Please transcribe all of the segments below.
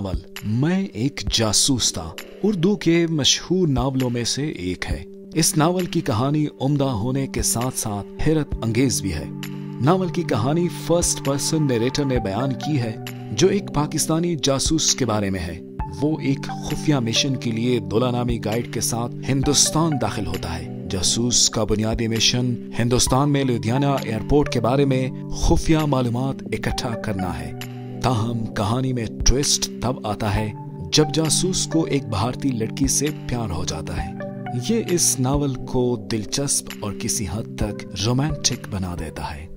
Novel मैं एक जासूस था उर्दू के मशहूर नावलों में से एक है। इस नावल की कहानी उम्दा होने के साथ साथ हैरत अंगेज भी है। नावल की कहानी फर्स्ट पर्सन नरेटर ने बयान की है, जो एक पाकिस्तानी जासूस के बारे में है। वो एक खुफिया मिशन के लिए दुला नामी गाइड के साथ हिंदुस्तान दाखिल होता है। जासूस का बुनियादी मिशन हिंदुस्तान में लुधियाना एयरपोर्ट के बारे में खुफिया मालूमात इकट्ठा करना है। ताहम कहानी में ट्विस्ट तब आता है जब जासूस को एक भारतीय लड़की से प्यार हो जाता है। ये इस नावल को दिलचस्प और किसी हद तक रोमांटिक बना देता है।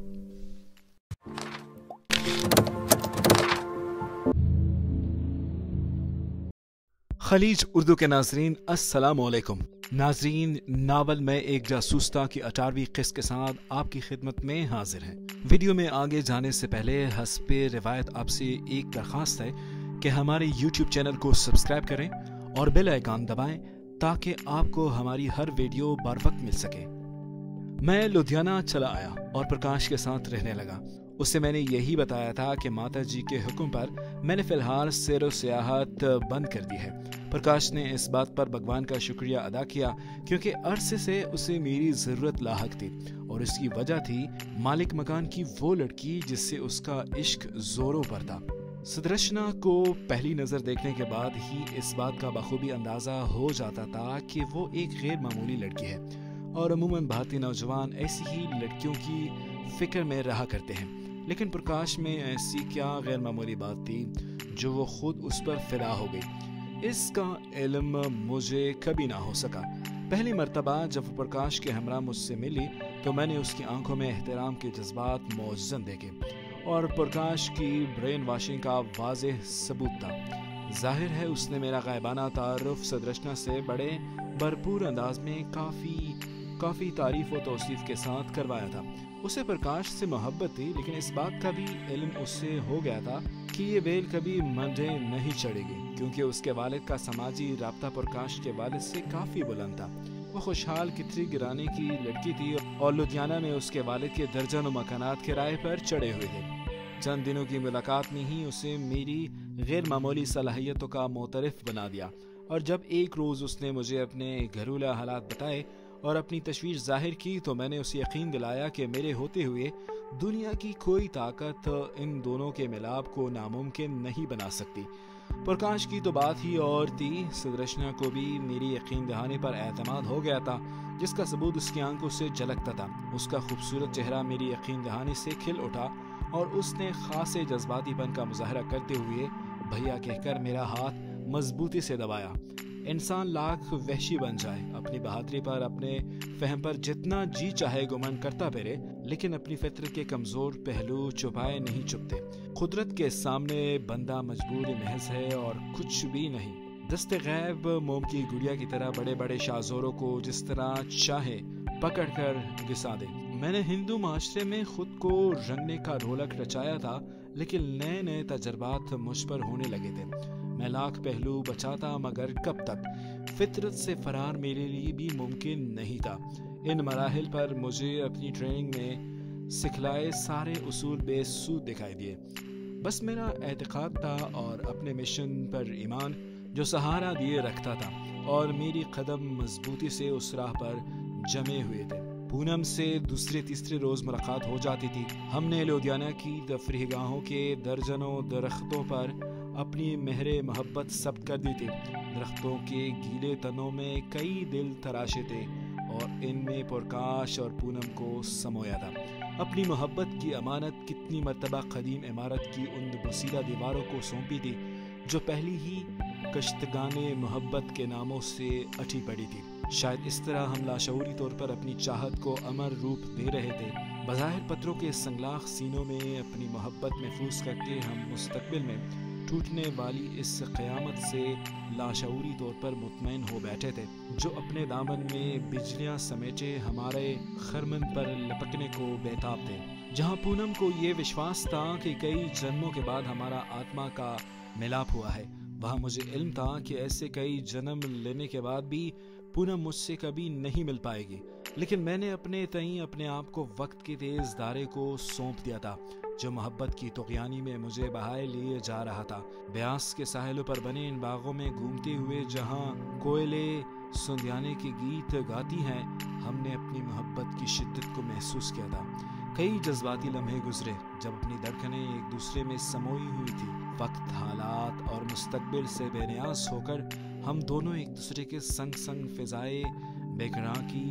खलीज उर्दू के नाजरीन, अस्सलाम वालेकुम। नाजरीन, नावल में एक जासूस था की 18वीं किस्त के साथ आपकी खिदमत में हाजिर है। वीडियो में आगे जाने से पहले हस्बे रिवायत आपसे एक दरखास्त है कि हमारे YouTube चैनल को सब्सक्राइब करें और बेल आइकन दबाएं ताकि आपको हमारी हर वीडियो बर वक्त मिल सके। मैं लुधियाना चला आया और प्रकाश के साथ रहने लगा। उससे मैंने यही बताया था कि माता जी के हुक्म पर मैंने फिलहाल सैर सियाहत बंद कर दी है। प्रकाश ने इस बात पर भगवान का शुक्रिया अदा किया क्योंकि अरसे से उसे मेरी जरूरत लाहक थी और इसकी वजह थी मालिक मकान की वो लड़की जिससे उसका इश्क जोरों पर था। सुदर्शना को पहली नजर देखने के बाद ही इस बात का बखूबी अंदाजा हो जाता था कि वो एक गैर मामूली लड़की है और अमूमन भारतीय नौजवान ऐसी ही लड़कियों की फिक्र में रहा करते हैं। लेकिन प्रकाश में ऐसी क्या गैर मामूली बात थी जो वो खुद उस पर फिदा हो गई। इसका इल्म मुझे कभी ना हो सका। पहली मर्तबा जब प्रकाश के हमरा मुझसे मिली तो मैंने उसकी आंखों में एहतराम के जज्बात मौजूद देखे और प्रकाश की ब्रेन वाशिंग का वाज़ेह सबूत था। जाहिर है उसने मेरा गायबाना तारुफ सदरशना से बड़े भरपूर अंदाज में काफ़ी तारीफ और तौसीफ के साथ करवाया था। उसे प्रकाश से मोहब्बत थी, लेकिन इस बात का भी इल्म उससे हो गया था कि ये बेल कभी मंडे नहीं चढ़ेगी क्योंकि उसके वालिद का समाजी राब्ता प्रकाश के वालिद से काफ़ी बुलंद था। वो खुशहाल कितरी गिराने की लड़की थी और लुधियाना में उसके वालिद के दर्जनों मकानात किराए पर चढ़े हुए थे। चंद दिनों की मुलाकात ने ही उसे मेरी गैर मामूली सलाहियतों का मोतरफ बना दिया और जब एक रोज़ उसने मुझे अपने घरेलू हालात बताए और अपनी तशवीश जाहिर की तो मैंने उसे यकीन दिलाया कि मेरे होते हुए दुनिया की कोई ताकत इन दोनों के मिलाप को नामुमकिन नहीं बना सकती। प्रकाश की तो बात ही और थी। सुदर्शना को भी मेरी यकीन दहाने पर एतमाद हो गया था, जिसका सबूत उसकी आंखों से झलकता था। उसका खूबसूरत चेहरा मेरी यकीन दहानी से खिल उठा और उसने खासे जज्बातीपन का मुजाहरा करते हुए भैया कहकर मेरा हाथ मजबूती से दबाया। इंसान लाख वहशी बन जाए, अपनी बहादुरी पर अपने फहम पर जितना जी चाहे गुमान करता फिरे, लेकिन अपनी फितरत के कमजोर पहलू छुपाए नहीं छुपते। कुदरत के सामने बंदा मजबूर महज है और कुछ भी नहीं। दस्ते गैब मोम की गुड़िया की तरह बड़े बड़े शाहजोरों को जिस तरह चाहे पकड़ कर घिसा दे। मैंने हिंदू माशरे में खुद को रंगने का ढोलक रचाया था, लेकिन नए नए तजर्बात मुझ पर होने लगे थे। मैं लाख पहलू बचाता मगर कब तक। फितरत से फरार मेरे लिए भी मुमकिन नहीं था। इन मराहिल पर मुझे अपनी ट्रेनिंग में सिखलाए सारे उसूल बेसूद दिखाई दिए। बस मेरा एतकाद था और अपने मिशन पर ईमान जो सहारा दिए रखता था और मेरी कदम मजबूती से उस राह पर जमे हुए थे। पूनम से दूसरे तीसरे रोज मुलाकात हो जाती थी। हमने लुधियाना की तफरीहगाहों के दर्जनों दरख्तों पर अपनी मेहरे मोहब्बत सब्त कर दी थी। दरख्तों के गीले तनों में कई दिल तराशे थे और इनमें प्रकाश और पूनम को समोया था। अपनी मोहब्बत की अमानत कितनी मर्तबा कदीम इमारत की उन बसीदा दीवारों को सौंपी थी जो पहली ही कश्तगाने मोहब्बत के नामों से अटी पड़ी थी। शायद इस तरह हम लाशऊरी तौर पर अपनी चाहत को अमर रूप दे रहे थे। बज़ाहिर पत्थरों के संगलाख सीनों में अपनी मोहब्बत महफूज करके हम मुस्तकबिल में टूटने वाली इस क़यामत से लाशऊरी तौर पर मुतमईन हो बैठे थे, जो अपने दामन में बिजलियां समेटे हमारे खरमन पर लपकने को बेताब थे। जहां पूनम को ये विश्वास था कि कई जन्मों के बाद हमारा आत्मा का मिलाप हुआ है, वहाँ मुझे इल्म था कि ऐसे कई जन्म लेने के बाद भी पूनम मुझसे कभी नहीं मिल पाएगी। लेकिन मैंने अपने तईं अपने आप को वक्त के तेज धारे को सौंप दिया था। जो मोहब्बत की तुग़यानी में मुझे बहाए लिए जा रहा था। ब्यास के साहिलों पर बने इन बागों में घूमते हुए जहाँ कोयले सुंधियाने के गीत गाती हैं, हमने अपनी मोहब्बत की शिद्दत को महसूस किया था। कई जज्बाती लम्हे गुजरे जब अपनी धड़कनें एक दूसरे में समोई हुई थी। वक्त, हालात और मुस्तकबिल से बेनियाज होकर हम दोनों एक दूसरे के संग संग फिजाए बेकरां की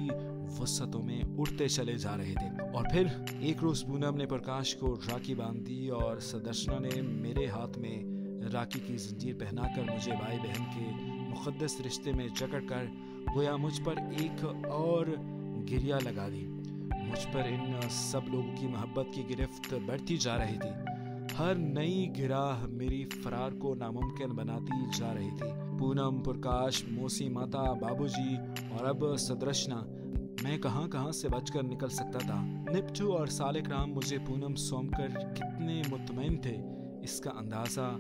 वसतों में उड़ते चले जा रहे थे। और फिर एक रोज पूनम ने प्रकाश को राखी बांध दी और सदर्शना ने मेरे हाथ में राखी की जंजीर पहनाकर मुझे भाई बहन के मुक़द्दस रिश्ते में जकड़ कर गोया मुझ पर एक और गिरिया लगा दी। मुझ पर इन सब लोगों की मोहब्बत की गिरफ्त बढ़ती जा रही थी। हर नई गिराह मेरी फरार को नामुमकिन बनाती जा रही थी। पूनम, प्रकाश, मौसी, माता, बाबूजी और अब सदर्शना, मैं कहां कहां से बचकर निकल सकता था। निप्टू और सालिक राम मुझे पूनम सौंपकर कितने मुतमईन थे, इसका अंदाजा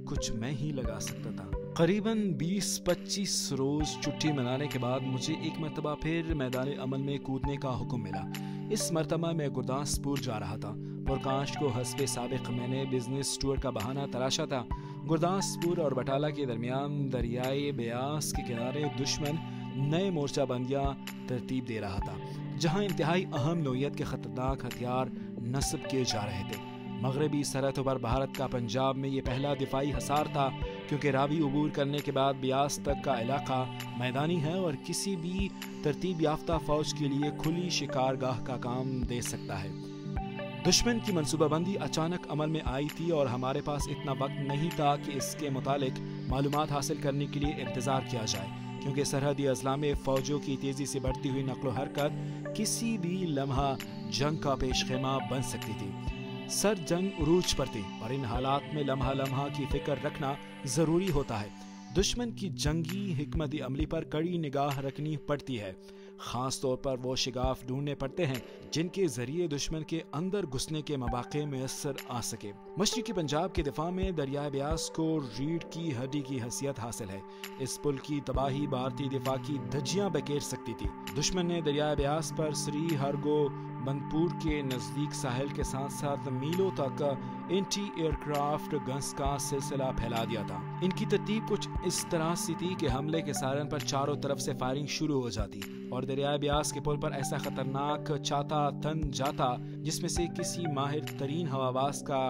कुछ मैं ही लगा सकता था। करीबन 20-25 रोज छुट्टी मनाने के बाद मुझे एक मरतबा फिर मैदान अमल में कूदने का हुक्म मिला। इस मरतबा मैं गुरदासपुर जा रहा था। प्रकाश को हस्बे साबिक मैंने बिजनेस टूर का बहाना तराशा था। गुरदासपुर और बटाला के दरमियान दरियाए ब्यास के किनारे दुश्मन नए मोर्चा बंदियां तरतीब दे रहा था, जहां इंतहाई अहम नौइयत के खतरनाक हथियार नस्ब किए जा रहे थे। मगरबी सरहदों पर भारत का पंजाब में ये पहला दिफाई हसार था, क्योंकि रावी अबूर करने के बाद ब्यास तक का इलाका मैदानी है और किसी भी तरतीब याफ्ता फौज के लिए खुली शिकारगाह का काम दे सकता है। दुश्मन की मंसूबाबंदी अचानक अमल में आई थी और हमारे पास इतना वक्त नहीं था कि इसके मुतालिक मालूमात हासिल करने के लिए इंतज़ार किया जाए, क्योंकि सरहदी अजला में फौजों की तेज़ी से बढ़ती हुई नक्लो हरकत किसी भी लम्हा जंग का पेशखेमा बन सकती थी। सर जंग उरूज पर थी और इन हालात में लम्हा लम्हा की फिक्र रखना ज़रूरी होता है। दुश्मन की जंगी हिकमत अमली पर कड़ी निगाह रखनी पड़ती है। खास तौर पर वो शिगाफ ढूंढने पड़ते हैं जिनके जरिए दुश्मन के अंदर घुसने के मौके मैसर आ सके। मशरिकी पंजाब के दिफा में दरिया ब्यास को रीढ़ की हड्डी की हैसियत हासिल है। इस पुल की तबाही भारतीय दिफा की धज्जियां बखेर सकती थी। दुश्मन ने दरिया ब्यास पर श्री हरगोबंदपुर के नजदीक साहिल के साथ साथ मीलों तक एंटी एयरक्राफ्ट गन्स का सिलसिला फैला दिया था। इनकी तरतीब कुछ इस तरह सी थी कि हमले के सायरन पर चारों तरफ से फायरिंग शुरू हो जाती और दरिया ब्यास के पुल पर ऐसा खतरनाक छाता तन जाता जिसमें से किसी माहिर तरीन हवाबाज का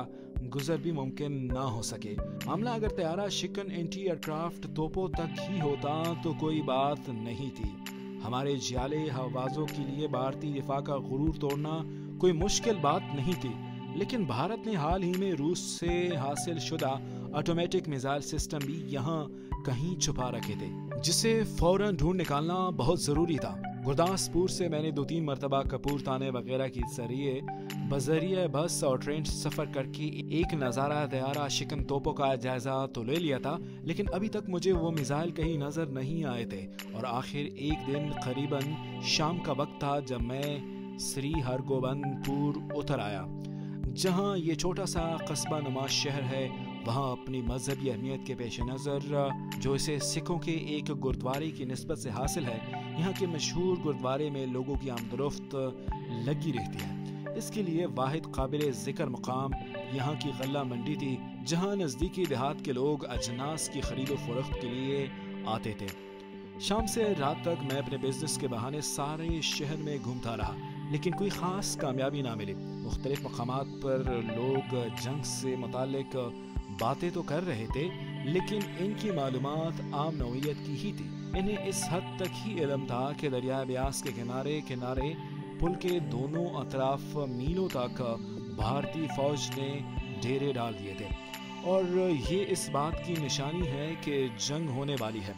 गुजर भी मुमकिन ना हो सके। मामला अगर तैयारा शिकन एंटी एयरक्राफ्ट तोपों तक ही होता तो कोई बात नहीं थी। हमारे जियाले हवाबाजों के लिए भारतीय दिफा का गुरूर तोड़ना कोई मुश्किल बात नहीं थी, लेकिन भारत ने हाल ही में रूस से हासिल शुदा ऑटोमेटिक मिसाइल सिस्टम भी यहाँ कहीं छुपा रखे थे, जिसे फौरन ढूंढ निकालना बहुत जरूरी था। गुरदासपुर से मैंने 2-3 मरतबा कपूर ताने वगैरह के जरिए बस और ट्रेन सफर करके एक नज़ारा तैयारा शिकन तोपों का जायजा तो ले लिया था, लेकिन अभी तक मुझे वो मिसाइल कहीं नजर नहीं आए थे। और आखिर एक दिन करीबन शाम का वक्त था जब मैं श्री हरगोबंदपुर उतर आया। जहाँ ये छोटा सा कस्बा नुमा शहर है, वहाँ अपनी मजहबी अहमियत के पेश नज़र जो इसे सिखों के एक गुरुद्वारे की निस्बत से हासिल है, यहाँ के मशहूर गुरुद्वारे में लोगों की आमदोरफ्त लगी रहती है। इसके लिए वाहिद काबिल ज़िक्र मुकाम यहाँ की गल्ला मंडी थी, जहाँ नज़दीकी देहात के लोग अजनास की खरीदो फरोख्त के लिए आते थे। शाम से रात तक मैं अपने बिजनेस के बहाने सारे शहर में घूमता रहा, लेकिन कोई ख़ास कामयाबी ना मिली। मुख्तलिफ मकामात पर लोग जंग से मुतालिक बातें तो कर रहे थे, लेकिन इनकी मालूमात आम नौइयत की ही थी। इन्हें इस हद तक ही इल्म था कि दरिया ब्यास के किनारे किनारे पुल के दोनों अतराफ मीलों तक भारतीय फौज ने डेरे डाल दिए थे, और ये इस बात की निशानी है कि जंग होने वाली है।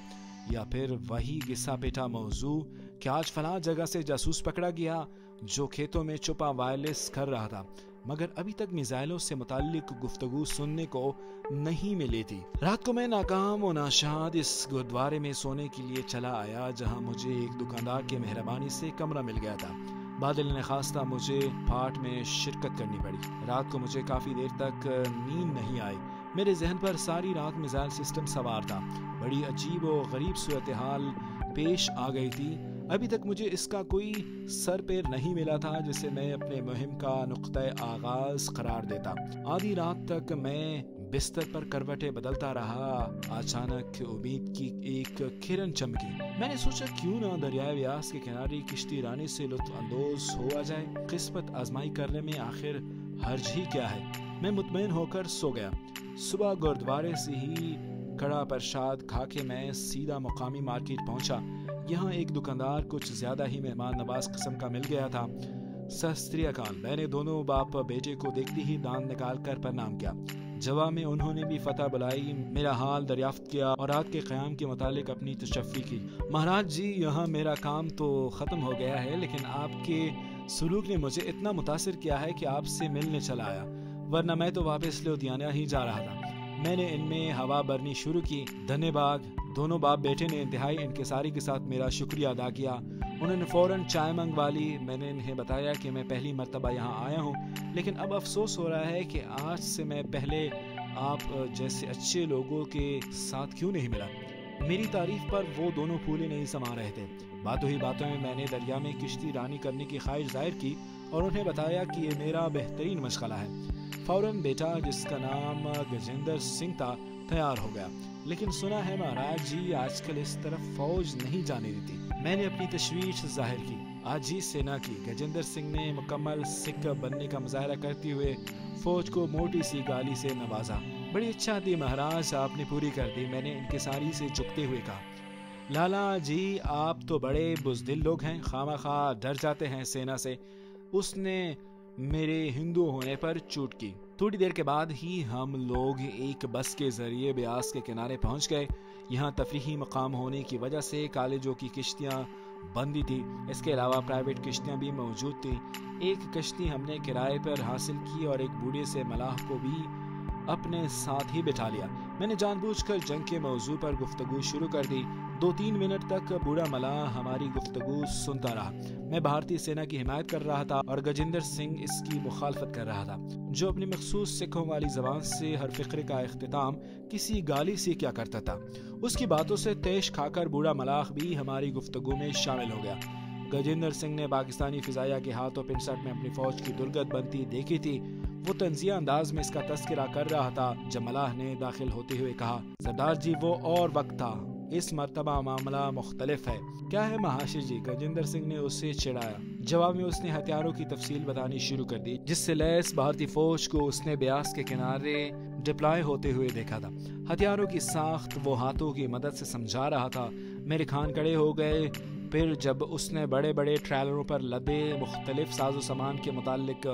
या फिर वही घिसा पेटा मौजू कि आज फलां जगह से जासूस पकड़ा गया जो खेतों में छुपा वायरलेस कर रहा था, मगर अभी तक मिसाइलों से मुताल्लिक गुफ्तगू सुनने को नहीं मिली थी। रात को मैं नाकाम और नाशाद इस गुरुद्वारे में सोने के लिए चला आया, जहां मुझे एक दुकानदार की मेहरबानी से कमरा मिल गया था। बादल ने खास्ता मुझे पाठ में शिरकत करनी पड़ी। रात को मुझे काफ़ी देर तक नींद नहीं आई। मेरे जहन पर सारी रात मिसाइल सिस्टम सवार था। बड़ी अजीब और गरीब सूरत हाल पेश आ गई थी। ابھی تک مجھے اس کا کوئی سر پیر نہیں ملا تھا جسے میں اپنے مہم کا نقطۂ آغاز قرار دیتا۔ آدھی رات تک میں بستر پر کروٹیں بدلتا رہا۔ اچانک امید کی ایک کرن چمکی۔ میں نے سوچا کیوں نہ دریائے بیاس کے کنارے کشتی رانی سے لطف اندوز ہوا جائے، قسمت آزمائی کرنے میں آخر حرج ہی کیا ہے۔ میں مطمئن ہو کر سو گیا۔ صبح گردوارے سے ہی کڑا پرشاد کھا کے میں سیدھا مقامی مارکیٹ پہنچا۔ یہاں ایک دکاندار کچھ زیادہ ہی مہمان نواز قسم کا مل گیا تھا۔ سستری اکال، میں نے دونوں باپ بیٹے کو دیکھتے ہی دانت نکال کر پرنام کیا۔ جواب میں انہوں نے بھی فتح بلائی، میرا حال دریافت کیا اور رات کے قیام کے متعلق اپنی تشفی کی۔ مہاراج جی، یہاں میرا کام تو ختم ہو گیا ہے، لیکن آپ کے سلوک نے مجھے اتنا متاثر کیا ہے کہ آپ سے ملنے چلا آیا، ورنہ میں تو واپس لدھیانہ ہی جا رہا تھا۔ میں نے ان میں ہوا بھرنی شروع کی۔ دھنیہ واد۔ دونوں باپ بیٹے نے انتہائی انکساری کے ساتھ میرا شکریہ ادا کیا۔ انہوں نے فوراً چائے منگوا لی۔ میں نے انہیں بتایا کہ میں پہلی مرتبہ یہاں آیا ہوں، لیکن اب افسوس ہو رہا ہے کہ آج سے میں پہلے آپ جیسے اچھے لوگوں کے ساتھ کیوں نہیں ملا۔ میری تعریف پر وہ دونوں پھولے نہیں سما رہے تھے۔ باتوں ہی باتوں میں نے دریا میں کشتی رانی کرنے کی خواہش ظاہر کی اور انہیں بتایا کہ یہ میرا بہترین مشغلہ ہے۔ فوراً بیٹا، جس کا نام گجیندر سنگھ تھا، تیار ہو گیا۔ لیکن سنا ہے مہاراج جی آج کل اس طرف فوج نہیں جانے دیتی۔ میں نے اپنی تشویش ظاہر کی۔ آج ہی سینا کی۔ گجیندر سنگھ نے مکمل سکھ بننے کا مظاہرہ کرتے ہوئے فوج کو موٹی سی گالی سے نوازا۔ بڑی اچھا تھی مہاراج، آپ نے پوری کر دی، میں نے انکساری سے جھکتے ہوئے کہا۔ لالا جی، آپ تو بڑے بزدل لوگ ہیں، خواہ ڈر جاتے ہیں سینا سے۔ اس نے میرے ہندو ہونے پر چوٹ کی۔ تھوڑی دیر کے بعد ہی ہم لوگ ایک بس کے ذریعے بیاس کے کنارے پہنچ گئے۔ یہاں تفریحی مقام ہونے کی وجہ سے کالجوں کی کشتیاں بندی تھی، اس کے علاوہ پرائیویٹ کشتیاں بھی موجود تھیں۔ ایک کشتی ہم نے کرائے پر حاصل کی اور ایک بوڑھے سے ملاح کو بھی اپنے ساتھ ہی بٹھا لیا۔ میں نے جان بوجھ کر جنگ کے موضوع پر گفتگو شروع کر دی۔ 2-3 منٹ تک بوڑھا ملاح ہماری گفتگو سنتا رہا۔ میں بھارتی سینا کی حمایت کر رہا تھا اور گجیندر سنگھ اس کی مخالفت کر رہا تھا، جو اپنی مخصوص سکھوں والی زبان سے ہر فقرے کا اختتام کسی گالی سے کیا کرتا تھا۔ اس کی باتوں سے تیش کھا کر بوڑھا ملاح بھی ہماری گفتگو میں شامل ہو گیا۔ گجیندر سنگھ نے پاکستانی فضائیہ کے ہاتھوں 65 میں اپنی فوج کی درگت بنتی دیکھی تھی۔ وہ طنزیہ انداز میں اس کا تذکرہ کر رہا تھا۔ جب ملاح نے داخل ہوتے ہوئے کہا، سردار جی وہ اور وقت تھا، اس مرتبہ معاملہ مختلف ہے۔ کیا ہے مہاشی جی؟ گجیندر سنگھ نے اسے چڑھایا۔ جواب میں اس نے ہتھیاروں کی تفصیل بتانی شروع کر دی، جس سے لیس بھارتی فوج کو اس نے بیاس کے کنارے ڈپلائے ہوتے ہوئے دیکھا تھا۔ ہتھیاروں کی ساخت وہ ہاتھوں کی مدد سے سمجھا رہا تھا۔ میرے کان کڑے ہو گئے۔ پھر جب اس نے بڑے بڑے ٹریلروں پر لدے مختلف ساز و سامان کے متعلق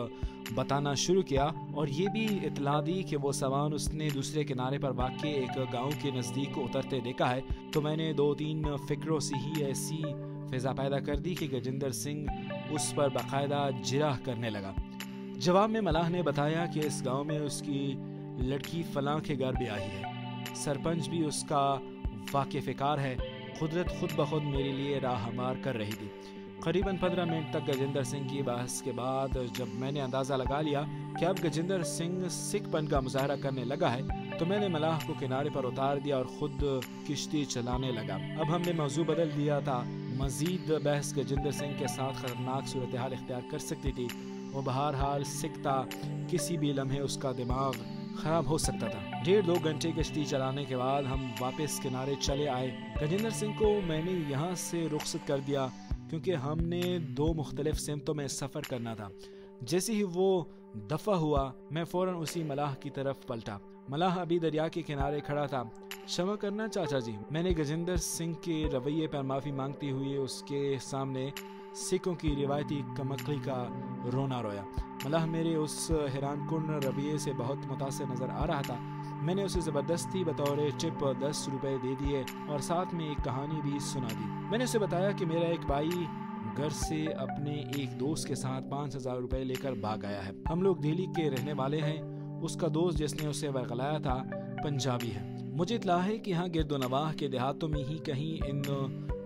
بتانا شروع کیا اور یہ بھی اطلاع دی کہ وہ سامان اس نے دوسرے کنارے پر واقع ایک گاؤں کے نزدیک اترتے دیکھا ہے، تو میں نے 2-3 فکروں سے ہی ایسی فضا پیدا کر دی کہ گجیندر سنگھ اس پر باقاعدہ جرح کرنے لگا۔ جواب میں ملاح نے بتایا کہ اس گاؤں میں اس کی لڑکی فلاں کے گھر بھی آئی ہے، سرپنچ بھی اس کا واقف کار ہے۔ قدرت خود بخود میرے لیے راہ ہموار کر رہی تھی۔ قریباً 15 منٹ تک گجیندر سنگھ کی بحث کے بعد جب میں نے اندازہ لگا لیا کہ اب گجیندر سنگھ سکھ پن کا مظاہرہ کرنے لگا ہے، تو میں نے ملاح کو کنارے پر اتار دیا اور خود کشتی چلانے لگا۔ اب ہم نے موضوع بدل دیا تھا۔ مزید بحث گجیندر سنگھ کے ساتھ خطرناک صورتحال اختیار کر سکتی تھی۔ وہ بہرحال سکھ تھا، کسی بھی لمحے اس کا دماغ خراب ہو سکتا تھا۔ 1.5-2 گھنٹے کشتی چلانے کے بعد ہم واپس کنارے چلے آئے۔ گجیندر سنگھ کو میں نے یہاں سے رخصت کر دیا کیونکہ ہم نے 2 مختلف سمتوں میں سفر کرنا تھا۔ جیسے ہی وہ دفع ہوا میں فوراً اسی ملاح کی طرف پلٹا۔ ملاح ابھی دریا کے کنارے کھڑا تھا۔ क्षमा کرنا چاچا جی، میں نے گجیندر سنگھ کے رویے پر معافی مانگتے ہوئے اس کے سامنے سکھوں کی روایتی کمکلی کا رونا رویا۔ ملاح میرے اس حیران کن رویے سے بہت متاثر نظر آ رہا تھا۔ میں نے اسے زبردستی بطور ٹپ 10 روپے دے دیے اور ساتھ میں ایک کہانی بھی سنا دی۔ میں نے اسے بتایا کہ میرا ایک بھائی گھر سے اپنے ایک دوست کے ساتھ 5000 روپے لے کر بھاگ آیا ہے۔ ہم لوگ دہلی کے رہنے والے ہیں۔ اس کا دوست جس نے اسے ورغلایا تھا پنجابی ہے۔ مجھے اطلاع ہے کہ یہاں گرد و نواح کے دیہاتوں میں ہی کہیں ان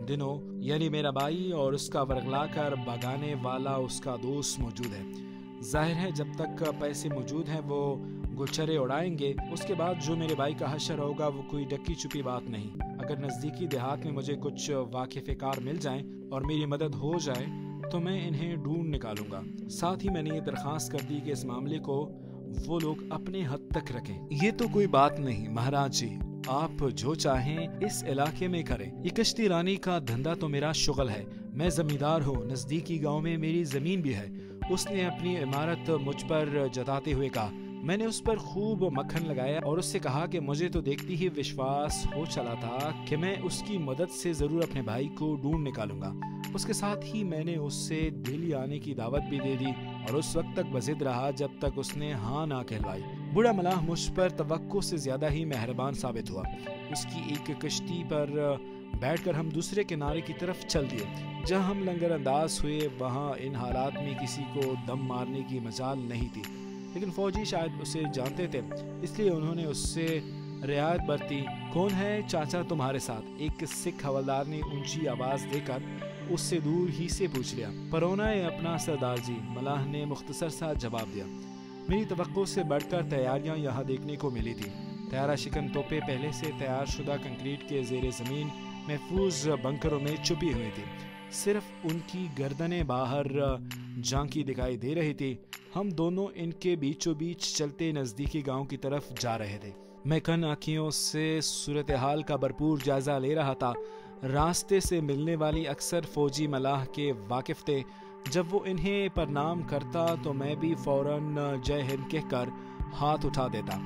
دنوں یعنی میرا بھائی اور اس کا ورغلا کر بھگانے والا اس کا دوست موجود ہے۔ ظاہر ہے جب تک پیسے موجود ہیں وہ گلچرے اڑائیں گے، اس کے بعد جو میرے بھائی کا حشر ہوگا وہ کوئی ڈکی چھپی بات نہیں۔ اگر نزدیکی دیہات میں مجھے کچھ واقف کار مل جائیں اور میری مدد ہو جائے تو میں انہیں ڈھونڈ نکالوں گا۔ ساتھ ہی میں نے یہ درخواست کر دی کہ اس معاملے کو وہ لوگ اپنے حد تک رکھیں۔ یہ تو کوئی بات نہیں مہاراج جی، آپ جو چاہیں اس علاقے میں کریں۔ یہ کشتی رانی کا دھندا تو میرا شغل ہے، میں زمیندار ہوں، نزدیکی گاؤں میں میری زمین بھی ہے۔ اس نے اپنی عمارت مجھ پر جتاتے ہوئے کہا۔ میں نے اس پر خوب مکھن لگایا اور اس سے کہا کہ مجھے تو دیکھتی ہی وشواس ہو چلا تھا کہ میں اس کی مدد سے ضرور اپنے بھائی کو ڈھونڈ نکالوں گا۔ اس کے ساتھ ہی میں نے اس سے دہلی آنے کی دعوت بھی دے دی اور اس وقت تک بضد رہا جب تک اس نے ہاں نہ کہلوائی۔ بوڑھا ملاح مجھ پر توقع سے زیادہ ہی مہربان ثابت ہوا۔ اس کی ایک کشتی پر بیٹھ کر ہم دوسرے کنارے کی طرف چل دیے۔ جہاں ہم لنگر انداز ہوئے وہاں ان حالات میں کسی کو دم مارنے کی مجال نہیں تھی، لیکن فوجی شاید اسے جانتے تھے، اس لیے انہوں نے اس سے رعایت برتی۔ کون ہے چاچا تمہارے ساتھ؟ ایک سکھ حوالدار نے اونچی آواز دے کر اس سے دور ہی سے پوچھ لیا۔ پرونا ہے اپنا سردار جی، ملاح نے مختصر سا جواب دیا۔ میری توقع سے بڑھ کر تیاریاں یہاں دیکھنے کو ملی تھی۔ طیارہ شکن توپیں پہلے سے تیار شدہ کنکریٹ کے زیر زمین محفوظ بنکروں میں چھپی ہوئی تھی، صرف ان کی گردنیں باہر جھانکی دکھائی دے رہی تھی۔ ہم دونوں ان کے بیچوں بیچ چلتے نزدیکی گاؤں کی طرف جا رہے تھے۔ میں کن آنکھیوں سے صورتحال کا بھرپور جائزہ لے رہا تھا۔ راستے سے ملنے والی اکثر فوجی ملاح کے واقف تھے۔ جب وہ انہیں پرنام کرتا تو میں بھی فوراً جے ہند کہہ کر ہاتھ اٹھا دیتا۔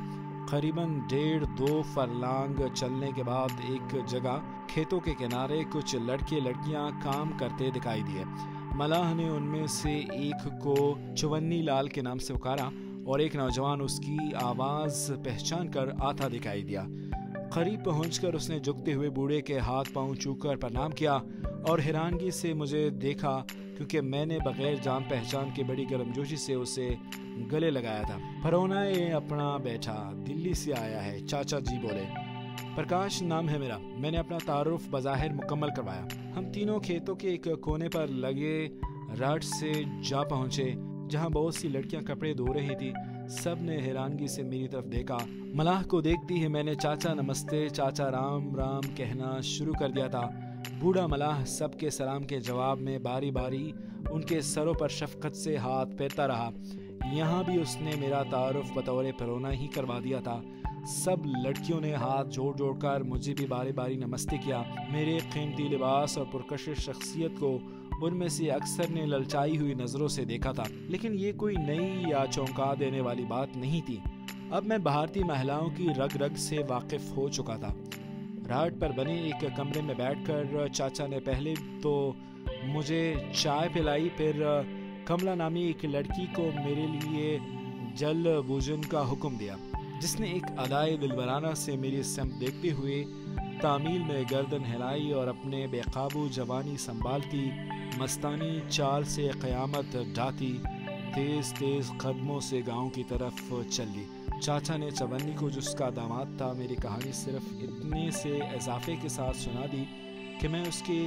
قریباً 1.5-2 فرلانگ چلنے کے بعد ایک جگہ کھیتوں کے کنارے کچھ لڑکے لڑکیاں کام کرتے دکھائی دیے۔ ملاح نے ان میں سے ایک کو چونی لال کے نام سے پکارا اور ایک نوجوان اس کی آواز پہچان کر آتا دکھائی دیا۔ قریب پہنچ کر اس نے جھکتے ہوئے بوڑھے کے ہاتھ پاؤں چھو کر پرنام کیا اور حیرانگی سے مجھے دیکھا، کیونکہ میں نے بغیر جان پہچان کے بڑی گرمجوشی سے اسے گلے لگایا تھا۔ پرونا یہ اپنا بیٹھا، دلی سے آیا ہے، چاچا جی بولے۔ پرکاش نام ہے میرا۔ میں نے اپنا تعارف بظاہر مکمل کروایا۔ ہم تینوں کھیتوں کے ایک کونے پر لگے راٹ سے جا پہنچے جہاں بہت سی لڑکیاں کپڑے دھو رہی تھی۔ سب نے حیرانگی سے میری طرف دیکھا۔ ملاح کو دیکھتی ہی میں نے چاچا نمستے، چاچا رام رام کہنا شروع کر دیا تھا۔ بوڑھا ملاح سب کے سلام کے جواب میں باری باری ان کے سروں پر شفقت سے ہاتھ پھیرتا رہا۔ یہاں بھی اس نے میرا تعارف بطور پرونا ہی کروا دیا تھا۔ سب لڑکیوں نے ہاتھ جوڑ جوڑ کر مجھے بھی باری باری نمستے کیا۔ میرے قیمتی لباس اور پرکشش شخصیت کو ان میں سے اکثر نے للچائی ہوئی نظروں سے دیکھا تھا، لیکن یہ کوئی نئی یا چونکا دینے والی بات نہیں تھی۔ اب میں بھارتی مہلاؤں کی رگ رگ سے واقف ہو چکا تھا۔ راٹ پر بنے ایک کمرے میں بیٹھ کر چاچا نے پہلے تو مجھے چائے پلائی، پھر کملا نامی ایک لڑکی کو میرے لیے جل بوجن کا حکم دیا، جس نے ایک ادائے دلبرانہ سے میری سمت دیکھتے ہوئے تعمیل میں گردن ہلائی اور اپنے بے قابو جوانی سنبھالتی مستانی چال سے قیامت ڈھاتی تیز تیز قدموں سے گاؤں کی طرف چل دی۔ چاچا نے چونی کو، جس کا داماد تھا، میری کہانی صرف اتنے سے اضافے کے ساتھ سنا دی کہ میں اس کے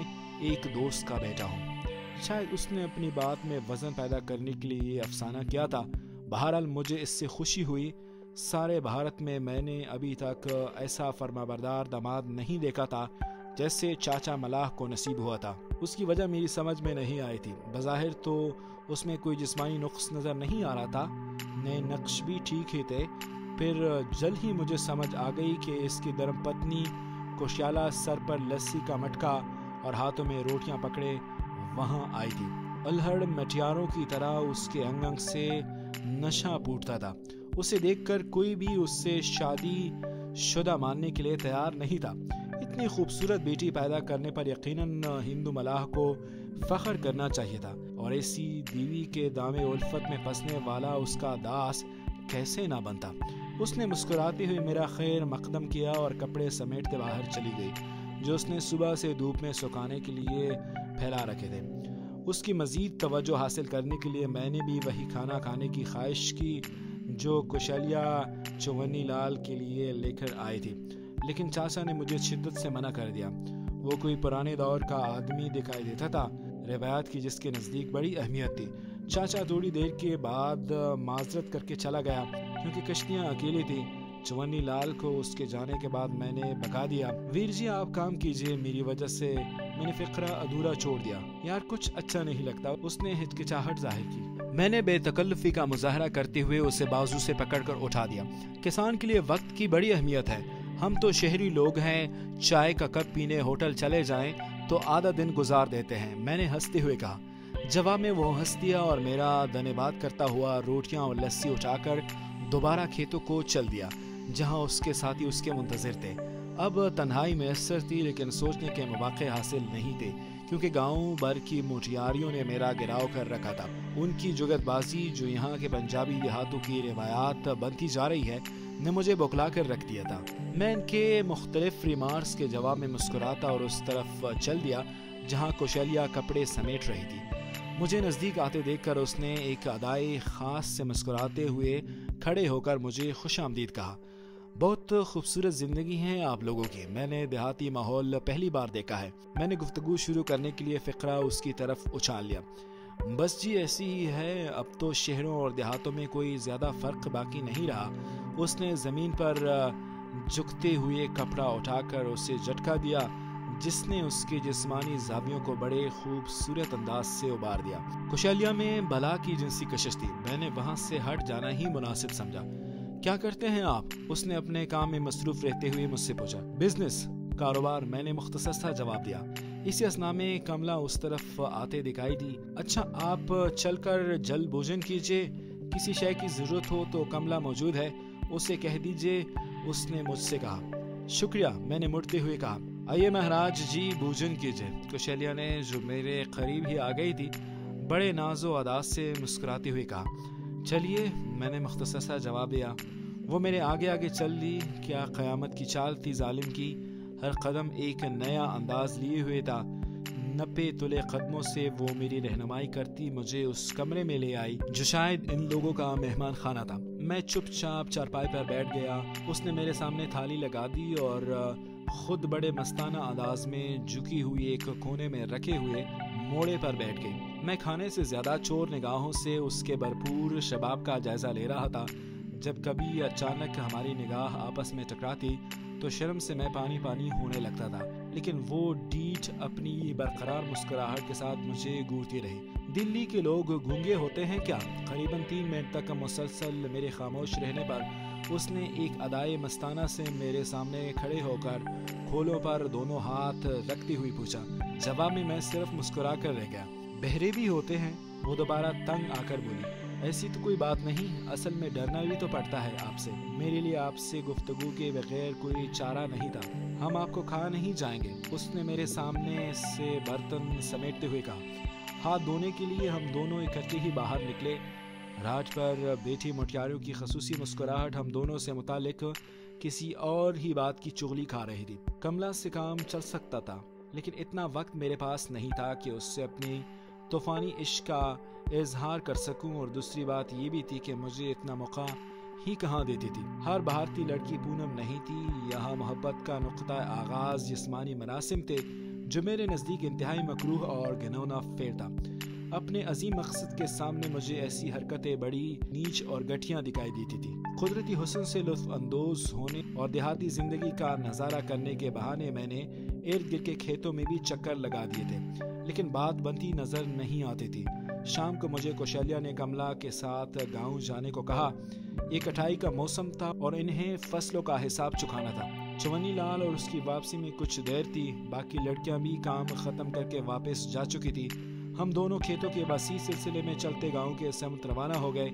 ایک دوست کا بیٹا ہوں۔ شاید اس نے اپنی بات میں وزن پیدا کرنے کے لیے یہ افسانہ کیا تھا۔ بہرحال مجھے اس سے خوشی ہوئی۔ سارے بھارت میں نے ابھی تک ایسا فرمانبردار داماد نہیں دیکھا تھا جیسے چاچا ملاح کو نصیب ہوا تھا۔ اس کی وجہ میری سمجھ میں نہیں آئی تھی۔ بظاہر تو اس میں کوئی جسمانی نقص نظر نہیں آ رہا تھا، نئے نقش بھی ٹھیک ہی تھے۔ پھر جلد ہی مجھے سمجھ آ گئی کہ اس کی دھرم پتنی کوشیالہ سر پر لسی کا مٹکا اور ہاتھوں میں روٹیاں پکڑے وہاں آئی تھی۔ الہڑ مٹیاروں کی طرح اس کے انگ انگ سے نشہ پھوٹتا تھا۔ اسے دیکھ کر کوئی بھی اس سے شادی شدہ ماننے کے لیے تیار نہیں تھا۔ اتنی خوبصورت بیٹی پیدا کرنے پر یقیناً ہندو ملاح کو فخر کرنا چاہیے تھا، اور ایسی بیوی کے دام الفت میں پھنسنے والا اس کا داس کیسے نہ بنتا۔ اس نے مسکراتے ہوئے میرا خیر مقدم کیا اور کپڑے سمیٹتے باہر چلی گئی جو اس نے صبح سے دھوپ میں سکھانے کے لیے پھیلا رکھے تھے۔ اس کی مزید توجہ حاصل کرنے کے لیے میں نے بھی وہی کھانا کھانے کی خواہش کی جو کوشالیا چونی لال کے لیے لے کر آئی تھی، لیکن چاچا نے مجھے شدت سے منع کر دیا۔ وہ کوئی پرانے دور کا آدمی دکھائی دیتا تھا، روایات کی جس کے نزدیک بڑی اہمیت تھی۔ چاچا تھوڑی دیر کے بعد معذرت کر کے چلا گیا کیونکہ کشتیاں اکیلی تھی۔ चवन्नी लाल को उसके जाने के बाद मैंने बका दिया, वीर जी आप काम कीजिए, मेरी वजह से मैंने फिक्रा अधूरा छोड़ दिया। यार कुछ अच्छा नहीं लगता। उसने हिचकिचाहट जाहिर की। मैंने बेतकल्लुफी का मुजाहरा करते हुए उसे बाजू से पकड़कर उठा दिया। किसान के लिए वक्त की बड़ी अहमियत है। हम तो शहरी लोग हैं, चाय का कप पीने होटल चले जाएं तो आधा दिन गुजार देते हैं, मैंने हंसते हुए कहा। जवाब में वो हंस दिया और मेरा धन्यवाद करता हुआ रोटियां और लस्सी उठाकर दोबारा खेतों को चल दिया, जहां उसके साथी उसके मुंतजिर थे। अब तन्हाई मैसर थी, लेकिन सोचने के मौके हासिल नहीं थे, क्योंकि गांव भर की मुठियारियों ने मेरा घेराव कर रखा था। उनकी जुगतबाजी, जो यहाँ के पंजाबी देहातों की रिवायात बनती जा रही है, ने मुझे बौखला कर रख दिया था। मैं इनके मुख्तलिफ रिमार्क्स के जवाब में मुस्कुराता और उस तरफ चल दिया जहाँ कौशल्या कपड़े समेट रही थी। मुझे नज़दीक आते देखकर उसने एक अदाए ख़ास से मुस्कुराते हुए खड़े होकर मुझे खुशामदीद कहा। बहुत खूबसूरत ज़िंदगी है आप लोगों की, मैंने देहाती माहौल पहली बार देखा है। मैंने गुफ्तगू शुरू करने के लिए फ़िक्रा उसकी तरफ उछाल लिया। बस जी ऐसी ही है, अब तो शहरों और देहातों में कोई ज़्यादा फ़र्क बाकी नहीं रहा। उसने ज़मीन पर झुकते हुए कपड़ा उठाकर उसे झटका दिया, जिसने उसके जिस्मानी जावियों को बड़े खूबसूरत अंदाज से उबार दिया। कौशल्या में भला की जिनसी कशिश थी, मैंने वहां से हट जाना ही मुनासिब समझा। क्या करते हैं आप? उसने अपने काम में मसरूफ रहते हुए मुझसे पूछा। बिजनेस, कारोबार, मैंने मुख्तसर सा जवाब दिया। इसी असना में कमला उस तरफ आते दिखाई दी। अच्छा आप चलकर जल भोजन कीजिए, किसी शय की जरूरत हो तो कमला मौजूद है, उसे कह दीजिए, उसने मुझसे कहा। शुक्रिया, मैंने मुड़ते हुए कहा। आइए महाराज जी भोजन कीजिए। कौशल्या ने, जो मेरे करीब ही आ गई थी, बड़े नाजो अदाज से मुस्कुराते हुए कहा। चलिए, मैंने मुख्तसर सा जवाब दिया। वो मेरे आगे आगे चल ली। क्या क़यामत की चाल थी जालिम की, हर कदम एक नया अंदाज लिए हुए था। नब्बे तुले कदमों से वो मेरी रहनुमाई करती मुझे उस कमरे में ले आई जो शायद इन लोगों का मेहमान खाना था। मैं चुपचाप चारपाई पर बैठ गया। उसने मेरे सामने थाली लगा दी और खुद बड़े मस्ताना अंदाज में झुकी हुई एक कोने में रखे हुए मोड़े पर बैठ गई। मैं खाने से ज्यादा चोर निगाहों से उसके भरपूर शबाब का जायजा ले रहा था। जब कभी अचानक हमारी निगाह आपस में टकराती तो शर्म से मैं पानी पानी होने लगता था, लेकिन वो डीठ अपनी बरकरार मुस्कुराहट के साथ मुझे घूरती रही। दिल्ली के लोग गूंगे होते हैं क्या? करीबन 3 मिनट तक मुसलसल मेरे खामोश रहने पर उसने एक अदाए मस्ताना से मेरे सामने खड़े होकर खोलों पर दोनों हाथ रखती हुई पूछा। जवाब में मैं सिर्फ मुस्कुरा कर रह गया। बहरे भी होते हैं? वो दोबारा तंग आकर बोली। ऐसी तो कोई बात नहीं, असल में डरना भी तो पड़ता है आपसे। मेरे लिए आपसे गुफ्तगू के बगैर कोई चारा नहीं था। हम आपको खा नहीं जाएंगे, उसने मेरे सामने से बर्तन समेटते हुए कहा। हाथ धोने के लिए हम दोनों इकट्ठे ही बाहर निकले। राज पर बैठी मुठियारों की खसूसी मुस्कुराहट हम दोनों से मुतालिक किसी और ही बात की चुगली खा रही थी। कमला से काम चल सकता था, लेकिन इतना वक्त मेरे पास नहीं था कि उससे अपनी तूफानी इश्क का इजहार कर सकूं, और दूसरी बात ये भी थी कि मुझे इतना मौका ही कहाँ देती थी। हर भारतीय लड़की पूनम नहीं थी। यहाँ मोहब्बत का नुक्ता आगाज जिस्मानी मरासिम थे, जो मेरे नज़दीक इंतहाई मकरूह और घिनौना फेर था। अपने अजीम मकसद के सामने मुझे ऐसी हरकतें बड़ी नीच और गठियाँ दिखाई देती थी। कुदरती हुस्न से लुत्फ अंदोज होने और देहाती जिंदगी का नज़ारा करने के बहाने मैंने इर्द गिर्द के खेतों में भी चक्कर लगा दिए थे, लेकिन बात बनती नजर नहीं आती थी। शाम को मुझे कौशल्या ने कमला के साथ गांव जाने को कहा। ये कटाई का मौसम था और इन्हें फसलों का हिसाब चुकाना था। चवन्नी लाल और उसकी वापसी में कुछ देर थी। बाकी लड़कियां भी काम खत्म करके वापस जा चुकी थी। हम दोनों खेतों के वसी सिलसिले में चलते गाँव के समत रवाना हो गए।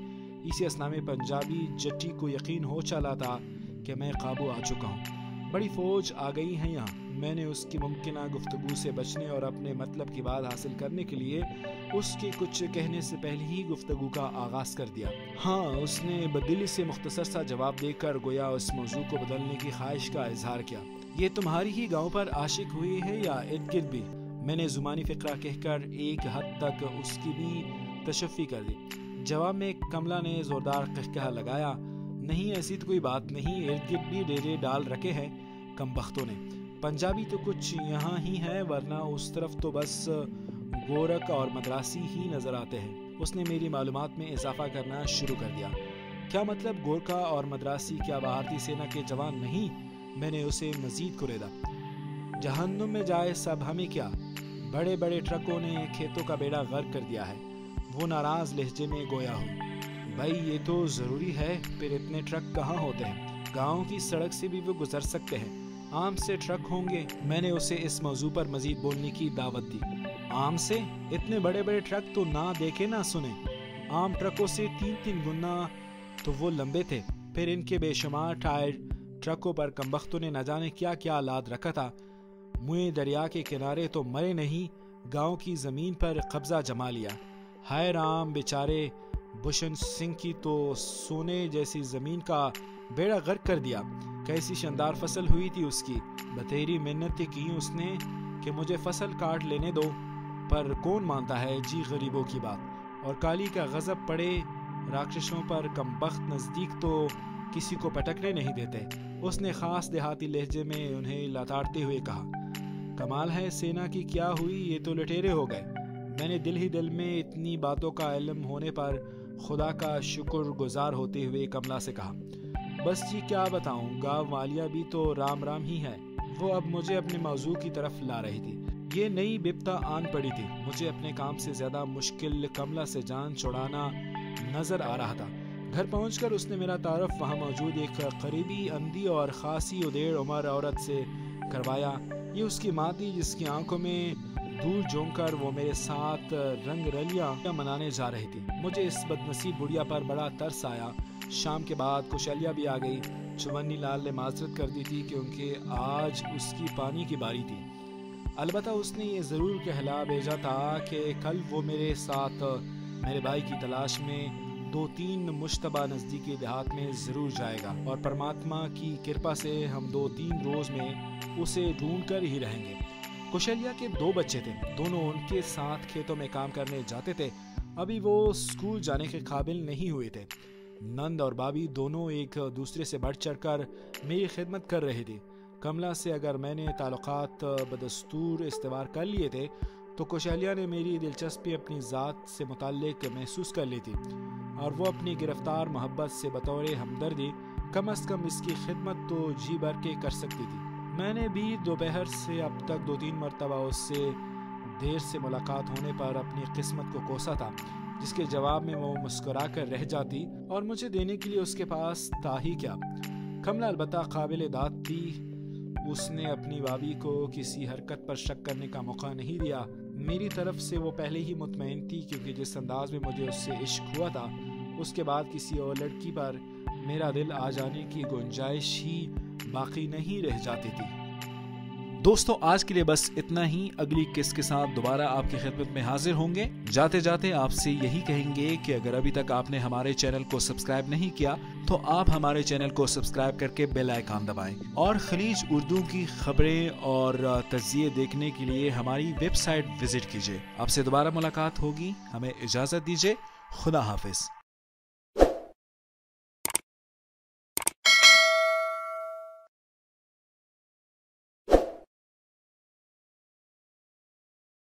इसी असना में पंजाबी जट्टी को यकीन हो चला था कि मैं काबू आ चुका हूँ। बड़ी फौज आ गई है यहाँ। मैंने उसकी मुमकिना गुफ्तगू से बचने और अपने मतलब की बात हासिल करने के लिए उसके कुछ कहने से पहले ही गुफ्तगू का आगाज कर दिया। हाँ, उसने बददिली से मुख्तसर सा जवाब देकर गोया उस मौजू को बदलने की ख्वाहिश का इजहार किया। ये तुम्हारी ही गाँव पर आशिक हुई है या इर्द गिर्द भी? मैंने जुबानी फिक्रा कहकर एक हद तक उसकी भी तशफ़ी कर दी। जवाब में कमला ने जोरदार कहकहा लगाया। नहीं, ऐसी तो कोई बात नहीं, इर्द गिर्द भी डेरे डाल रखे हैं कमबख्तों ने। पंजाबी तो कुछ यहाँ ही है, वरना उस तरफ तो बस गोरख और मद्रासी ही नजर आते हैं। उसने मेरी मालूमात में इजाफा करना शुरू कर दिया। کیا مطلب گورکھا اور مدراسی کیا بھارتی سینا کے جوان نہیں؟ میں نے اسے مزید کریدا۔ جہنم میں جائے سب، ہمیں کیا؟ بڑے بڑے ٹرکوں نے کھیتوں کا بیڑا غرق کر دیا ہے۔ وہ ناراض لہجے میں گویا ہوئی۔ بھائی یہ تو ضروری ہے، پھر اتنے ٹرک کہاں ہوتے ہیں؟ گاؤں کی سڑک سے بھی وہ گزر سکتے ہیں، عام سے ٹرک ہوں گے۔ میں نے اسے اس موضوع پر مزید بولنے کی دعوت دی۔ عام سے؟ اتنے بڑے بڑے ٹرک تو نہ دیکھے نہ سنے، عام ٹرکوں سے 3 گنا تو وہ لمبے تھے، پھر ان کے بے شمار ٹائر۔ ٹرکوں پر کمبختوں نے نہ جانے کیا کیا لاد رکھا تھا۔ منہ دریا کے کنارے تو مرے نہیں، گاؤں کی زمین پر قبضہ جما لیا۔ ہائے رام، بیچارے بشن سنگھ کی تو سونے جیسی زمین کا بیڑا غرق کر دیا۔ کیسی شاندار فصل ہوئی تھی اس کی، بتیری منتیں کی اس نے کہ مجھے فصل کاٹ لینے دو، پر کون مانتا ہے جی غریبوں کی بات۔ اور کالی کا غضب پڑے راکشسوں پر، کمبخت نزدیک تو کسی کو پٹکنے نہیں دیتے۔ اس نے خاص دیہاتی لہجے میں انہیں لتاڑتے ہوئے کہا، کمال ہے سینا کی کیا ہوئی، یہ تو لٹیرے ہو گئے۔ میں نے دل ہی دل میں اتنی باتوں کا علم ہونے پر خدا کا شکر گزار ہوتے ہوئے کملا سے کہا، بس جی کیا بتاؤں، گاؤں والیاں بھی تو رام رام ہی ہے۔ وہ اب مجھے اپنے موضوع کی طرف لا رہی تھی۔ یہ نئی بپتا آن پڑی تھی۔ مجھے اپنے کام سے زیادہ مشکل کملا سے جان چھڑانا نظر آ رہا تھا۔ گھر پہنچ کر اس نے میرا تعارف وہاں موجود ایک قریبی اندھی اور خاصی ادیڑ عمر عورت سے کروایا۔ یہ اس کی ماں تھی جس کی آنکھوں میں دور جھونک کر وہ میرے ساتھ رنگ رلیاں منانے جا رہی تھی۔ مجھے اس بدنصیب بڑھیا پر بڑا ترس آیا۔ شام کے بعد کوشلیہ بھی آ گئی۔ چونی لال نے معذرت کر دی تھی کیونکہ آج اس کی پانی کی باری تھی۔ البتہ اس نے یہ ضرور کہلا بھیجا تھا کہ کل وہ میرے ساتھ میرے بھائی کی تلاش میں 2-3 مشتبہ نزدیکی دیہات میں ضرور جائے گا، اور پرماتما کی کرپا سے ہم 2-3 روز میں اسے ڈھونڈ کر ہی رہیں گے۔ کوشلیہ کے 2 بچے تھے، دونوں ان کے ساتھ کھیتوں میں کام کرنے جاتے تھے۔ ابھی وہ اسکول جانے کے قابل نہیں ہوئے تھے۔ نند اور بابی دونوں ایک دوسرے سے بڑھ چڑھ کر میری خدمت کر رہی تھی۔ کملا سے اگر میں نے تعلقات بدستور استوار کر لیے تھے تو کوشلیہ نے میری دلچسپی اپنی ذات سے متعلق محسوس کر لی تھی، اور وہ اپنی گرفتار محبت سے بطور ہمدردی کم از کم اس کی خدمت تو جی بھر کے کر سکتی تھی۔ میں نے بھی دوپہر سے اب تک 2-3 مرتبہ اس سے دیر سے ملاقات ہونے پر اپنی قسمت کو کوسا تھا، جس کے جواب میں وہ مسکرا کر رہ جاتی، اور مجھے دینے کے لیے اس کے پاس تھا ہی کیا۔ کملا البتہ قابل داد تھی۔ اس نے اپنی بابی کو کسی حرکت پر شک کرنے کا موقع نہیں دیا۔ میری طرف سے وہ پہلے ہی مطمئن تھی، کیونکہ جس انداز میں مجھے اس سے عشق ہوا تھا، اس کے بعد کسی اور لڑکی پر میرا دل آ جانے کی گنجائش ہی باقی نہیں رہ جاتی تھی۔ دوستو آج کے لیے بس اتنا ہی۔ اگلی قسط کے ساتھ دوبارہ آپ کی خدمت میں حاضر ہوں گے۔ جاتے جاتے آپ سے یہی کہیں گے کہ اگر ابھی تک آپ نے ہمارے چینل کو سبسکرائب نہیں کیا تو آپ ہمارے چینل کو سبسکرائب کر کے بیل آئیکن دبائیں، اور خلیج اردو کی خبریں اور تجزیے دیکھنے کے لیے ہماری ویب سائٹ وزٹ کیجیے۔ آپ سے دوبارہ ملاقات ہوگی، ہمیں اجازت دیجیے، خدا حافظ۔